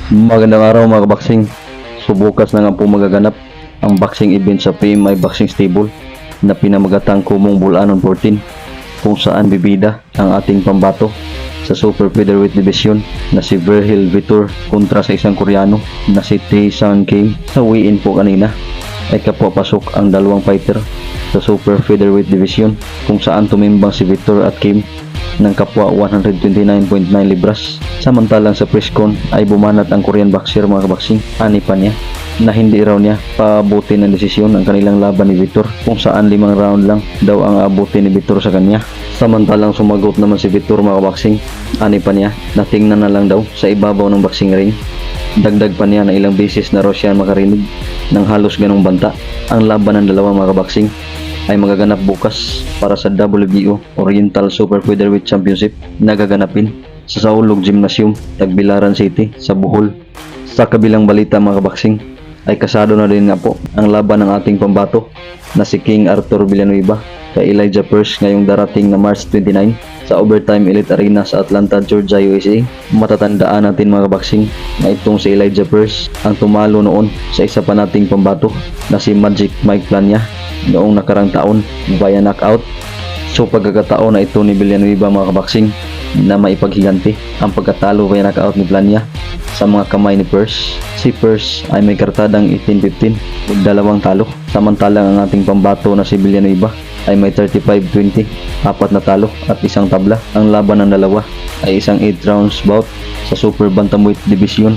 Magandang araw mga kabaksing. So bukas na nga po magaganap ang boxing event sa PMI Boxing Stable na pinamagatang Kumong Bulanon 14, kung saan bibida ang ating pambato sa Super Featherweight Division na si Vergil Vitor kontra sa isang Koreano na si Tae-Sang Kim. Sa weigh-in po kanina ay kapapasok ang dalawang fighter sa Super Featherweight Division, kung saan tumimbang si Vitor at Kim ng kapwa 129.9 libras. Samantalang sa presscon ay bumanat ang Korean boxer mga kabaksing, ani pa niya na hindi raw niya paabutin ng desisyon ang kanilang laban ni Vitor, kung saan 5 round lang daw ang abutin ni Vitor sa kanya. Samantalang sumagot naman si Vitor mga kabaksing, ani pa niya na tingnan na lang daw sa ibabaw ng boxing ring. Dagdag pa niya na ilang beses na raw siya makarinig ng halos ganong banta. Ang laban ng dalawa mga kabaksing ay magaganap bukas para sa WBO Oriental Super Featherweight Championship na gaganapin sa Saulog Gymnasium, Tagbilaran City sa Bohol. Sa kabilang balita mga kabaksing ay kasado na rin nga po ang laban ng ating pambato na si King Arthur Villanueva kay Elijah Pearce ngayong darating na March 29 sa Overtime Elite Arena sa Atlanta, Georgia, USA. Matatandaan natin mga kabaksing na itong si Elijah Pearce ang tumalo noon sa isa pa nating pambato na si Magic Mike Plania noong nakarang taon via knockout. So pagkakataon na ito ni Villanueva mga kabaksing na maipaghiganti ang pagkatalo via knockout ni Plania sa mga kamay ni Pearce. Si Pearce ay may kartadang 18-15 ug 2 talo, samantalang ang ating pambato na si Villanueva ay may 35-20, 4 na talo at 1 tabla. Ang laban ng dalawa ay isang 8 rounds bout sa Super Bantamweight Division